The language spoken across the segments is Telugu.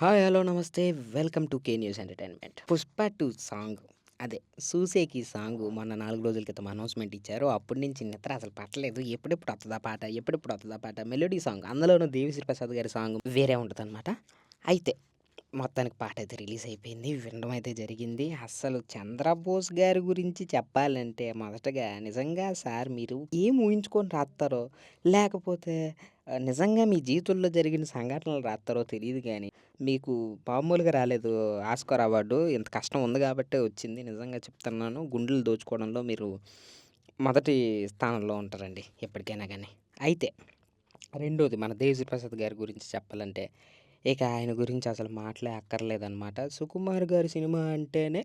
హాయ్! హలో! నమస్తే. Welcome to 'K news entertainment'. 'Pushpa 2' song అదే 'సూసేకి' సాంగు మొన్న 4 రోజుల క్రితం అనౌన్స్‌మెంట్ ఇచ్చారు. అప్పటి నుంచి నిద్ర అసలు పట్టలేదు. ఎప్పుడెప్పుడు వత్తదా పాట? ఎప్పుడెప్పుడు వత్తదా పాట? మెలోడీ సాంగ్ అందులోనూ 'దేవిశ్రీ ప్రసాద్' గారి సాంగ్ వేరే ఉంటదనమాట. అయితే మొత్తానికి పాటయితే రిలీజ్ అయిపోయింది. వినడం అయితే జరిగింది. అస్సలు 'చంద్రబోస్' గారి గురించి చెప్పాలంటే మొదటగా నిజంగా సార్ మీరు ఏం ఊహించుకొని రాత్తారో, లేకపోతే నిజంగా మీ జీవితంలో జరిగిన సంఘటనలు రాత్తారో తెలీదు గానీ, మీకు మామూలుగా రాలేదు ఆస్కార్ అవార్డు. ఇంత కష్టం ఉంది గాబట్టే వచ్చింది. నిజంగా చెప్తున్నాను. గుండెలు దోచుకోవడంలో మీరు మొదటి స్థానంలో ఉంటారండి ఎప్పటికైనా గానీ. అయితే రెండోది మన 'దేవిశ్రీ ప్రసాద్' గారి గురించి చెప్పాలంటే ఇక ఆయన గురించి అసలు మాటలే అక్కర్లేదనమాట. 'సుకుమార్' గారి సినిమా అంటేనే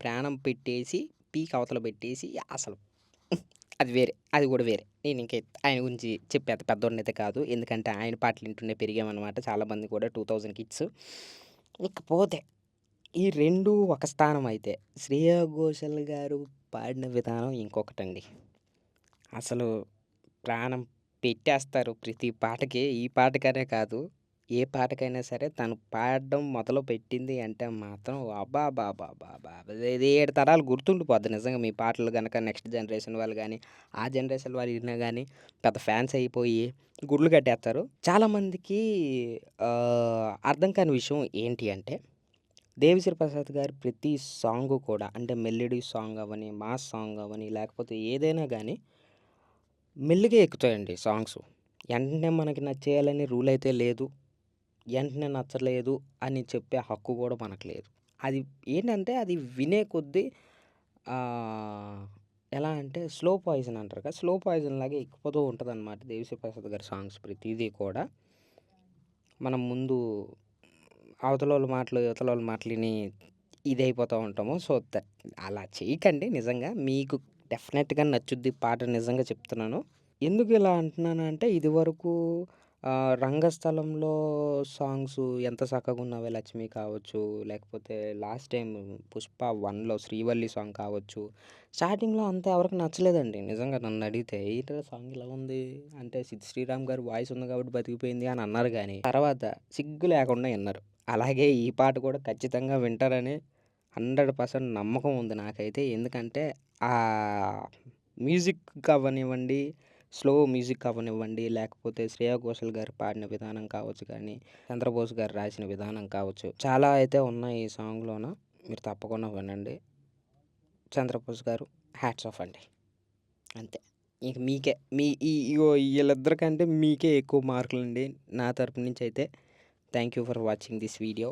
ప్రాణం పెట్టేసి, పీక్ అవతల పెట్టేసి అసలు అది వేరే. అది గూడా వేరే. నేనింక ఆయన గురించి చెప్పేంత పెద్దోడినైతే కాదు. ఎందుకంటే ఆయన పాటలు వింటూనే పెరిగామనమాట. చాలామంది కూడా 2000 కిడ్స్. ఇకపోతే ఈ 2 ఒక స్థానం అయితే, 'శ్రేయ ఘోషాల్' గారు పాడిన విధానం ఇంకొకటండి. అసలు ప్రాణం పెట్టేస్తారు ప్రతి పాటకి. ఈ పాటకనే కాదు, ఏ పాటకైనా సరే తను పాడడం మొదలుపెట్టింది అంటే మాత్రం అబ్బబ్బబ్బబ్బబ్బా! ఇది 7 తరాలు గుర్తుండిపోద్ది నిజంగా మీ పాటలు గనక నెక్స్ట్ జనరేషన్ వాళ్ళు గానీ, ఆ జనరేషన్ వాళ్ళు విన్నా గానీ పెద్ద ఫ్యాన్స్ అయిపోయి గుడ్లు కట్టేస్తారు. చాలామందికి అర్థం కాని విషయం ఏంటి అంటే, 'దేవిశ్రీ ప్రసాద్' గారి ప్రతి సాంగు కూడా అంటే మెలోడీ సాంగ్ అవ్వని, మాస్ సాంగ్ అవ్వని లేకపోతే ఏదైనా గానీ మెల్లిగా ఎక్కుతాయండి సాంగ్సు. ఎంటనే మనకి నచ్చేయాలని రూలయితే లేదు. ఎంటనే నచ్చలేదు అని చెప్పే హక్కు గూడా మనకు లేదు. అది ఏంటంటే అది వినే కొద్దీ ఆహ్, ఎలా అంటే స్లో పాయిజన్ అంటారు కదా! స్లో పాయిజన్‌లాగా ఎక్కిపోతూ ఉంటదనమాట 'దేవిశ్రీ ప్రసాద్' గారి సాంగ్స్ ప్రతీదీ కూడా. మనం ముందు అవతలోళ్ళ మాటలు, ఇవతలోళ్ళ మాటలు ఇని ఇదైపోతా ఉంటాము. సో, అలా చేయకండి నిజంగా. మీకు డెఫినెట్‌గా నచ్చుద్ది పాట నిజంగా చెప్తున్నాను. ఎందుకిలా అంటున్నానంటే, ఇదివరకు 'రంగస్థలంలో' సాంగ్సు 'ఎంత సక్కగున్నావే లక్ష్మి' కావచ్చు, లేకపోతే లాస్ట్ టైమ్ 'పుష్ప 1లో' 'శ్రీవల్లి' సాంగ్ కావచ్చు. స్టార్టింగ్‌లో అంత ఎవరికీ నచ్చలేదండి నిజంగా నన్నడిగితే. ఏంట్రా సాంగ్ ఇలా ఉంది అంటే, 'సిద్ శ్రీరామ్' గారి వాయిస్ ఉంది కాబట్టి బతికిపోయింది అని అన్నారు గానీ, తర్వాత సిగ్గు లేకుండా ఇన్నారు. అలాగే ఈ పాట కూడా ఖచ్చితంగా వింటారని 100% నమ్మకం ఉంది నాకైతే. ఎందుకంటే, మ్యూజిక్ అవ్వనివ్వండి, స్లో మ్యూజిక్ అవ్వనివ్వండి, లేకపోతే 'శ్రేయ ఘోషాల్' గారు పాడిన విధానం కావచ్చు కానీ, 'చంద్రబోస్' గారు రాసిన విధానం కావచ్చు. చాలా అయితే ఉన్నాయి ఈ సాంగ్‌లోన. మీరు తప్పకుండా వినండి. 'చంద్రబోస్' గారు హ్యాట్స్ ఆఫ్ అండి. అంతే. ఇక మీకే ఇగో ఈళ్ళిద్దరికంటే మీకే ఎక్కువ మార్కులండి. నా తరపు నుంచయితే thank you for watching this video.